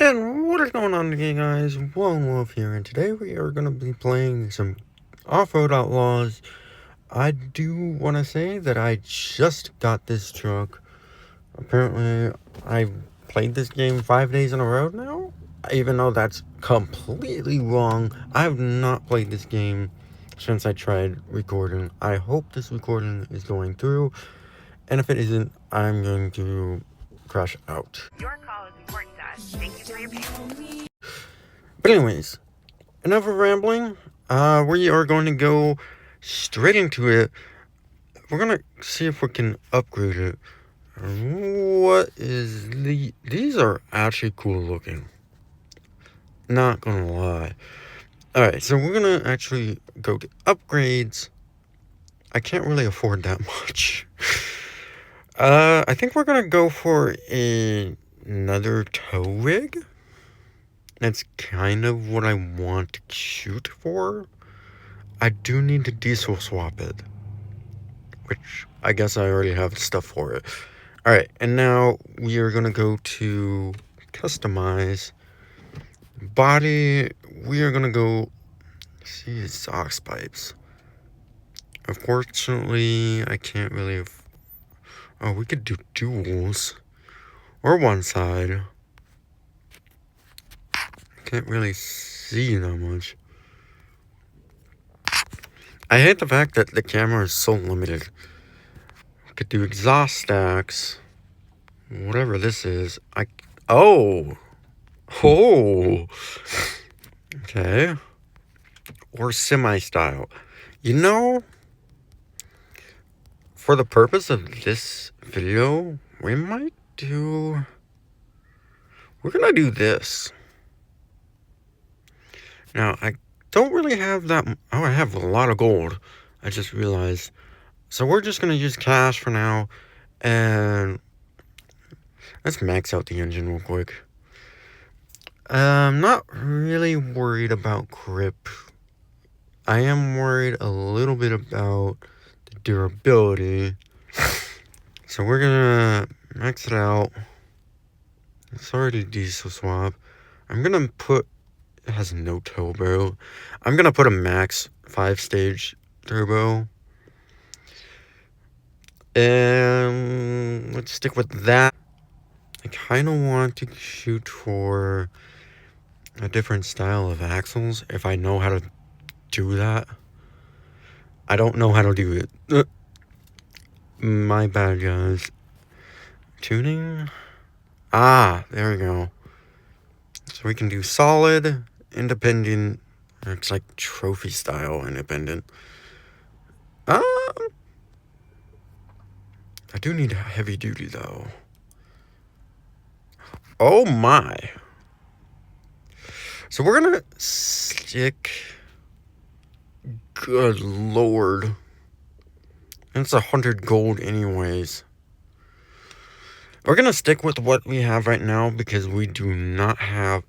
And what is going on today, guys? Wolf here, and today we are going to be playing some Offroad Outlaws. I do want to say that I just got this truck. Apparently, I've played this game 5 days in a row now, even though that's completely wrong. I've not played this game since I tried recording. I hope this recording is going through, and if it isn't, I'm going to crash out. Your call is important to us. Thank you for your patience. But anyways, enough of rambling. We are going to go straight into it. We're gonna see if we can upgrade it. What is these are actually cool looking. Not gonna lie. Alright, so we're gonna actually go to upgrades. I can't really afford that much. I think we're gonna go for another tow rig. That's kind of what I want to shoot for. I do need to diesel swap it, which I guess I already have stuff for it. Alright, and now we are going to go to customize. Body, we are going to go see exhaust pipes. Unfortunately, I can't really... Oh, we could do duals. Or one side. Can't really see that much. I hate the fact that the camera is so limited. I could do exhaust stacks. Whatever this is. Oh! Okay. Or semi-style. You know, for the purpose of this video, we're gonna do this. Now, I don't really have that... Oh, I have a lot of gold. I just realized. So we're just gonna use cash for now. And let's max out the engine real quick. I'm not really worried about grip. I am worried a little bit about the durability. So we're gonna max it out. It's already diesel swap. I'm gonna put... It has no turbo. I'm gonna put a max 5-stage turbo. And let's stick with that. I kind of want to shoot for a different style of axles if I know how to do that. I don't know how to do it. My bad, guys. Tuning. Ah, there we go. So we can do solid, independent. It's like trophy style independent. I do need heavy duty though. Oh my. So we're gonna stick... Good lord. It's 100 gold anyways. We're gonna stick with what we have right now because we do not have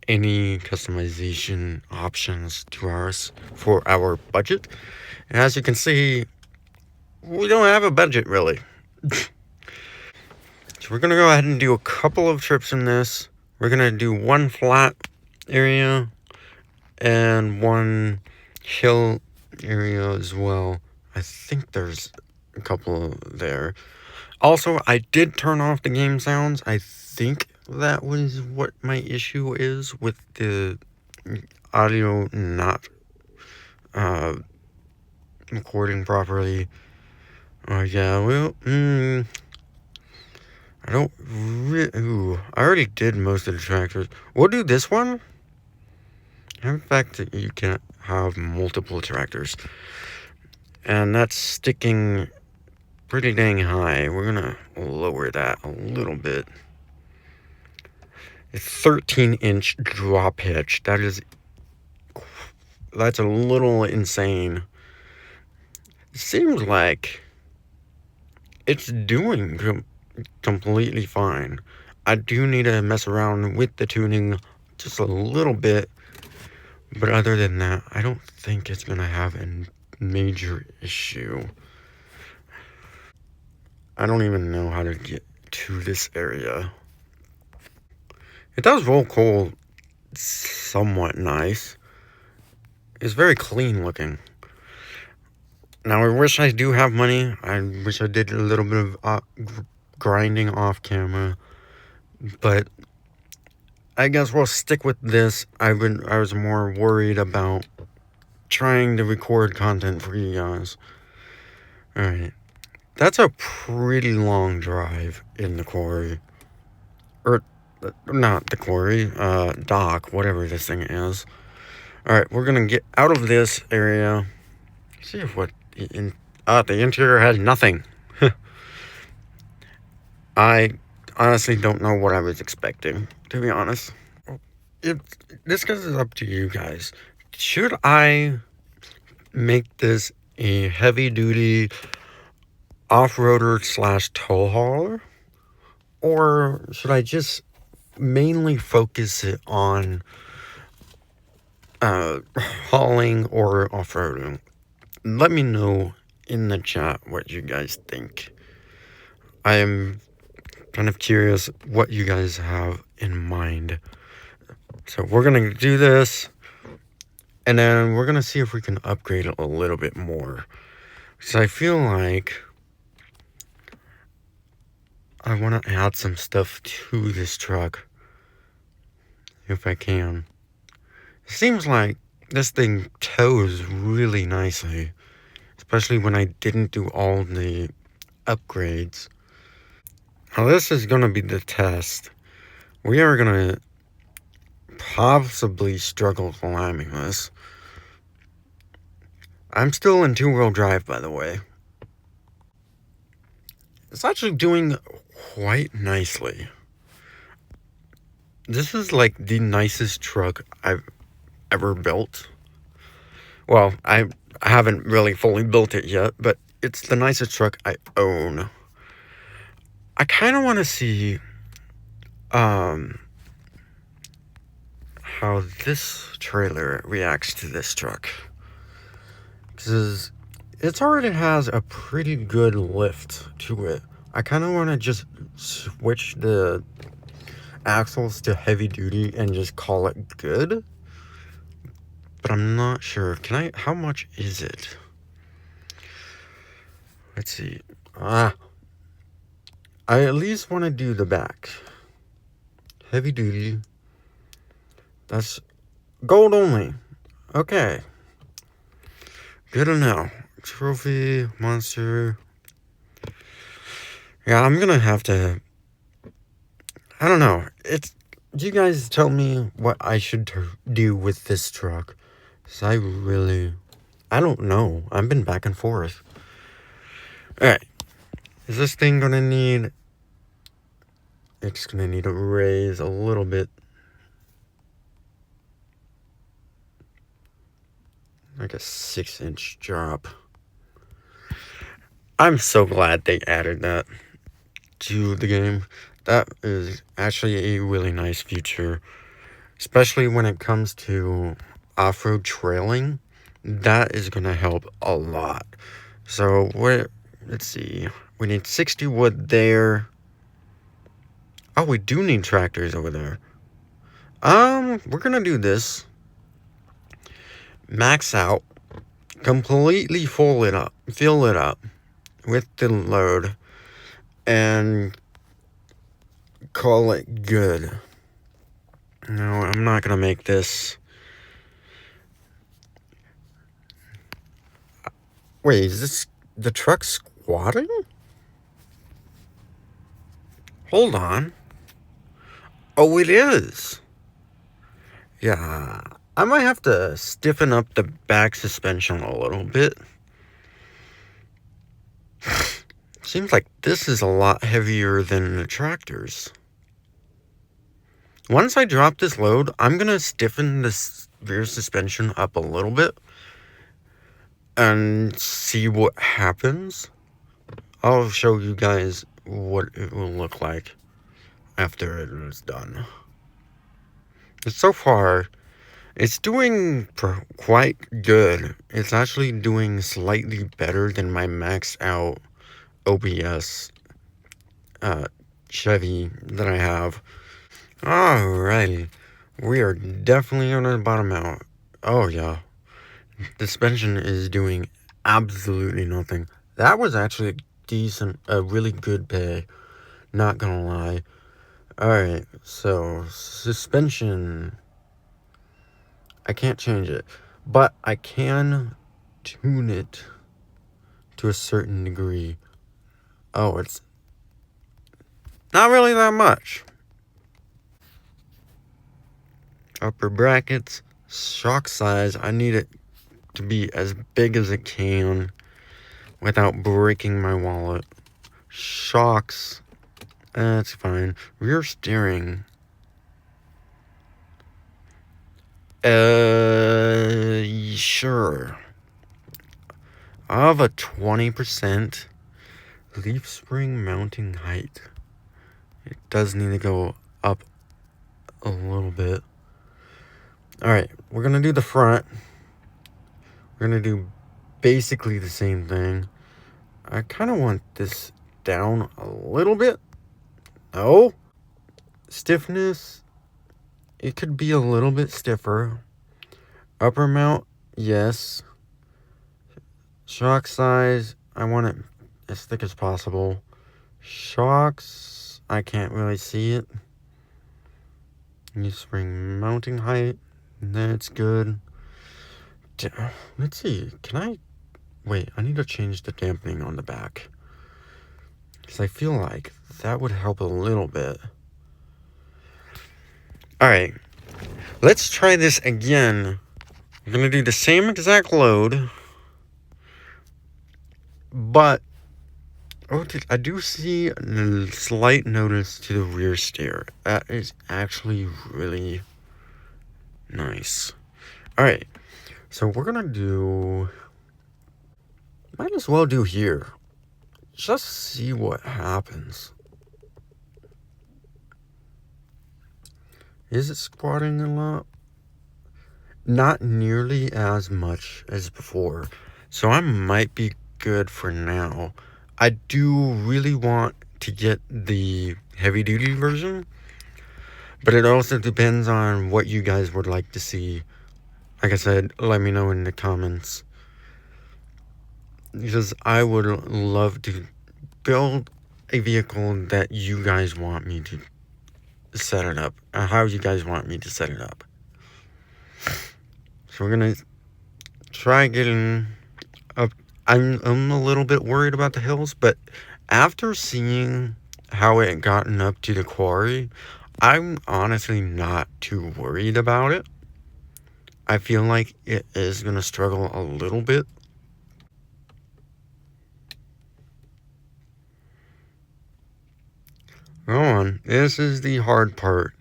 any customization options to ours for our budget. And as you can see, we don't have a budget really. So we're gonna go ahead and do a couple of trips in this. We're gonna do one flat area and one hill area as well. I think there's a couple there. Also, I did turn off the game sounds. I think that was what my issue is with the audio not recording properly. Yeah, well, I don't I already did most of the tractors. We'll do this one. In fact, you can have multiple tractors. And that's sticking pretty dang high. We're gonna lower that a little bit. A 13-inch drop hitch. That's a little insane. It seems like it's doing completely fine. I do need to mess around with the tuning just a little bit, but other than that, I don't think it's gonna have a major issue. I don't even know how to get to this area. It does roll coal somewhat nice. It's very clean looking. Now, I wish I do have money. I wish I did a little bit of grinding off camera. But I guess we'll stick with this. I was more worried about trying to record content for you guys. Alright. That's a pretty long drive in the quarry. Or, not the quarry, dock, whatever this thing is. Alright, we're gonna get out of this area. See if what... the interior has nothing. I honestly don't know what I was expecting, to be honest. This is up to you guys. Should I make this a heavy-duty off-roader / tow hauler? Or should I just mainly focus it on hauling or off-roading? Let me know in the chat what you guys think. I am kind of curious what you guys have in mind. So we're gonna do this, and then we're gonna see if we can upgrade it a little bit more. So I feel like I want to add some stuff to this truck, if I can. It seems like this thing tows really nicely, especially when I didn't do all the upgrades. Now this is going to be the test. We are going to possibly struggle climbing this. I'm still in 2-wheel drive, by the way. It's actually doing quite nicely. This is like the nicest truck I've ever built. Well, I haven't really fully built it yet, but it's the nicest truck I own. I kind of want to see how this trailer reacts to this truck, because it already has a pretty good lift to it. I kind of want to just switch the axles to heavy duty and just call it good, but I'm not sure. How much is it? Let's see. I at least want to do the back. Heavy duty. That's gold only. Okay. Good to know. Trophy, monster. Yeah, I'm gonna have to... I don't know. You guys tell me what I should do with this truck. Because I don't know. I've been back and forth. Alright. Is this thing gonna need... It's gonna need a raise a little bit. Like a 6-inch drop. I'm so glad they added that to the game. That is actually a really nice feature, especially when it comes to off-road trailing. That is going to help a lot. So let's see, we need 60 wood there. Oh, we do need tractors over there. We're gonna do this. Max out, completely fill it up with the load, and call it good. No, I'm not gonna make this. Wait, is this the truck squatting? Hold on. Oh, it is. Yeah, I might have to stiffen up the back suspension a little bit. Seems like this is a lot heavier than the tractors. Once I drop this load, I'm going to stiffen this rear suspension up a little bit and see what happens. I'll show you guys what it will look like after it is done. So far, it's doing quite good. It's actually doing slightly better than my maxed out OBS Chevy that I have. Alrighty. We are definitely on the bottom out. Oh, yeah. The suspension is doing absolutely nothing. That was actually a really good pay. Not gonna lie. Alright, so suspension. I can't change it. But I can tune it to a certain degree. Oh, it's not really that much. Upper brackets, shock size. I need it to be as big as it can without breaking my wallet. Shocks, that's fine. Rear steering. Sure. I have a 20% leaf spring mounting height. It does need to go up a little bit. Alright, we're gonna do the front. We're gonna do basically the same thing. I kind of want this down a little bit. Oh, stiffness. It could be a little bit stiffer. Upper mount, yes. Shock size, I want it as thick as possible. Shocks, I can't really see it. New spring mounting height, that's good. Let's see, wait, I need to change the dampening on the back. Because I feel like that would help a little bit. Alright, let's try this again. I'm going to do the same exact load. But I do see a slight notice to the rear steer. That is actually really nice. Alright, so we're going to do... Might as well do here. Just see what happens. Is it squatting a lot? Not nearly as much as before. So I might be good for now. I do really want to get the heavy duty version. But it also depends on what you guys would like to see. Like I said, let me know in the comments. Because I would love to build a vehicle that you guys want me to set it up. How you guys want me to set it up. So we're going to try getting up. I'm a little bit worried about the hills, but after seeing how it gotten up to the quarry, I'm honestly not too worried about it. I feel like it is going to struggle a little bit. Go on, this is the hard part.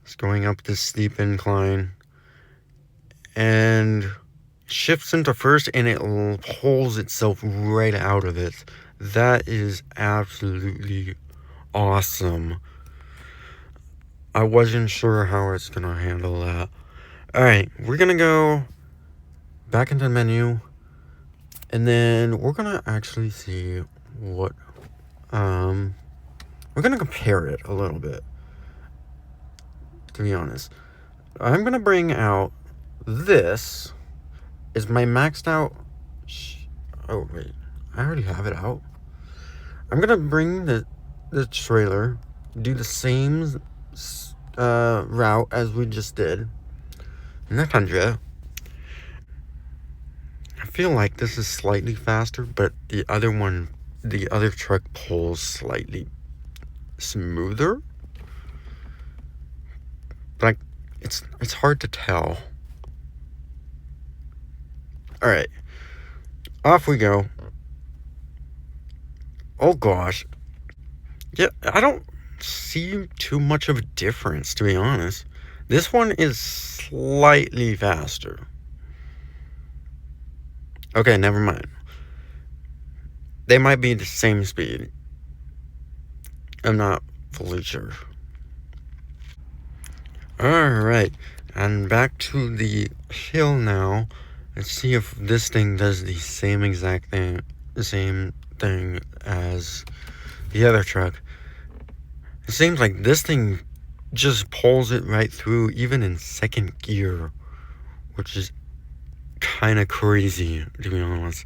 It's going up this steep incline and shifts into first, and it pulls itself right out of it. That is absolutely awesome. I wasn't sure how it's going to handle that. Alright, we're going to go back into the menu, and then we're going to actually see what, we're going to compare it a little bit, to be honest. I'm going to bring out this is my maxed out, oh wait, I already have it out. I'm going to bring the trailer, do the same route as we just did. I feel like this is slightly faster, but the other truck pulls slightly smoother. Like, it's hard to tell. Alright. Off we go. Oh gosh. Yeah, I don't see too much of a difference, to be honest. This one is slightly faster. Okay, never mind. They might be the same speed. I'm not fully sure. Alright, and back to the hill now. Let's see if this thing does the same exact thing, as the other truck. It seems like this thing just pulls it right through, even in second gear, which is kind of crazy, to be honest.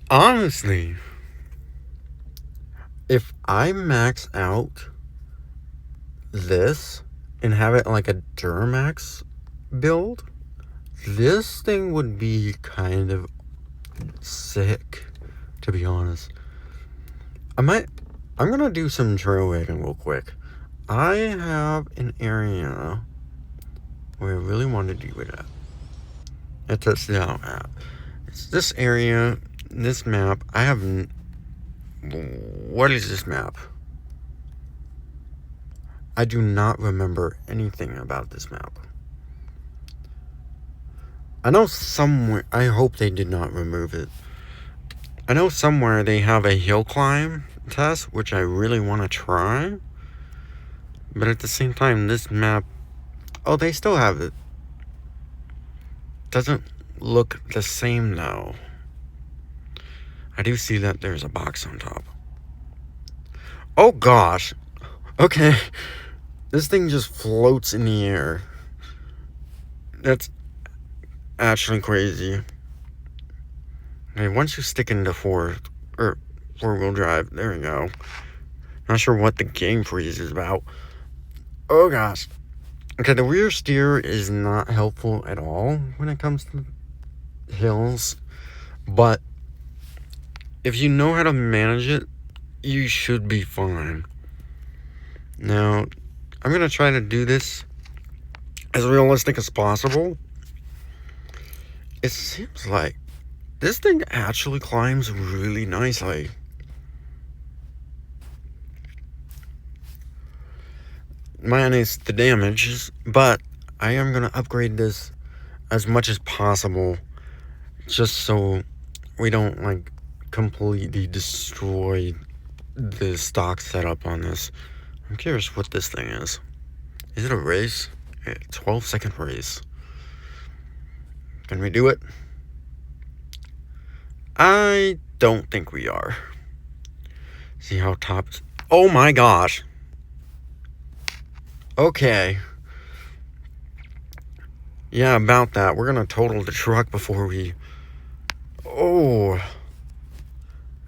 Honestly, if I max out this and have it like a Duramax build, this thing would be kind of sick, to be honest. I'm gonna do some trail riding real quick. I have an area where I really want to do it at. I tested it out at. It's this area, this map. What is this map? I do not remember anything about this map. I know somewhere, I hope they did not remove it. I know somewhere they have a hill climb test, which I really want to try. But at the same time, this map, oh, they still have it. Doesn't look the same though. I do see that there's a box on top. Oh gosh. Okay. This thing just floats in the air. That's actually crazy. Okay, once you stick into four-wheel drive, there we go. Not sure what the game freeze is about. Oh gosh. Okay, the rear steer is not helpful at all when it comes to hills, but if you know how to manage it, you should be fine. Now, I'm gonna try to do this as realistic as possible. It seems like this thing actually climbs really nicely. Minus the damages, but I am gonna upgrade this as much as possible just so we don't like completely destroy the stock setup on this. I'm curious what this thing is. Is it a race? 12-second race. Can we do it? I don't think we are. See how top is. Oh my gosh. Okay. Yeah, about that. We're gonna total the truck before we... Oh.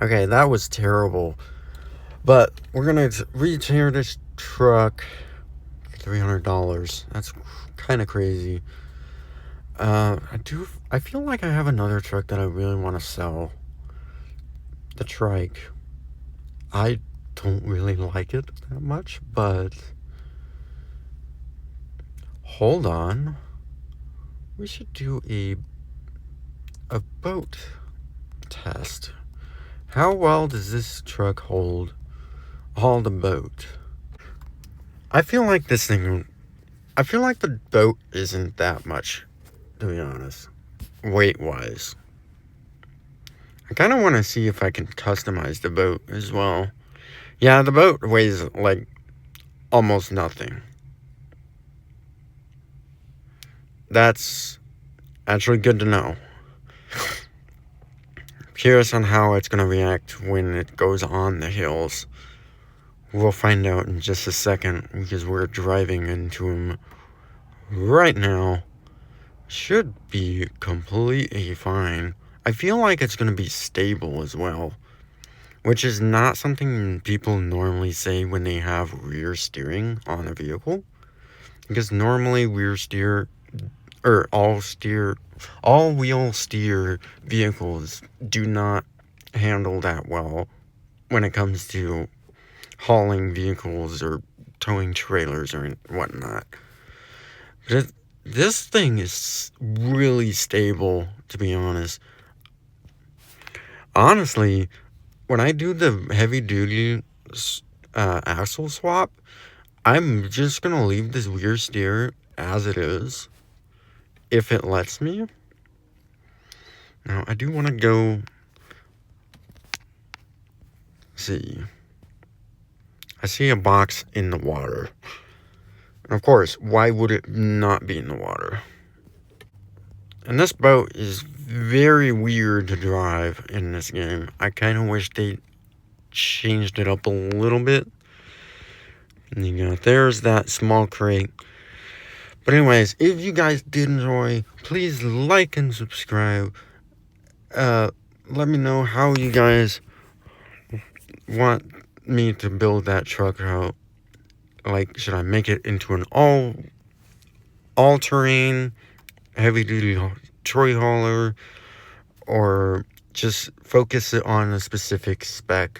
Okay, that was terrible. But we're gonna retear this truck for $300. That's kind of crazy. I feel like I have another truck that I really want to sell. The trike. I don't really like it that much, but hold on. We should do a boat test. How well does this truck hold all the boat? I feel like the boat isn't that much, to be honest, weight-wise. I kind of want to see if I can customize the boat as well. Yeah, the boat weighs like almost nothing. That's actually good to know. Curious on how it's going to react when it goes on the hills. We'll find out in just a second because we're driving into them right now. Should be completely fine. I feel like it's going to be stable as well, which is not something people normally say when they have rear steering on a vehicle, because normally rear steer or all-wheel steer vehicles do not handle that well when it comes to hauling vehicles or towing trailers or whatnot. This thing is really stable, to be honest. Honestly, when I do the heavy-duty axle swap, I'm just going to leave this rear steer as it is, if it lets me. Now, I do want to go see. I see a box in the water. And of course, why would it not be in the water? And this boat is very weird to drive in this game. I kind of wish they changed it up a little bit. And you got, there's that small crate. But anyways, if you guys did enjoy, please like and subscribe. Let me know how you guys want me to build that truck out. Like, should I make it into an all-terrain, heavy-duty trolley hauler, or just focus it on a specific spec?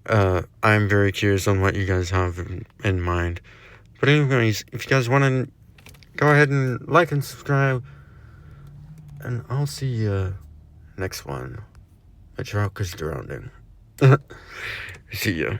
I'm very curious on what you guys have in mind. But anyways, if you guys want to, go ahead and like and subscribe, and I'll see you next one. My truck is drowning. See ya.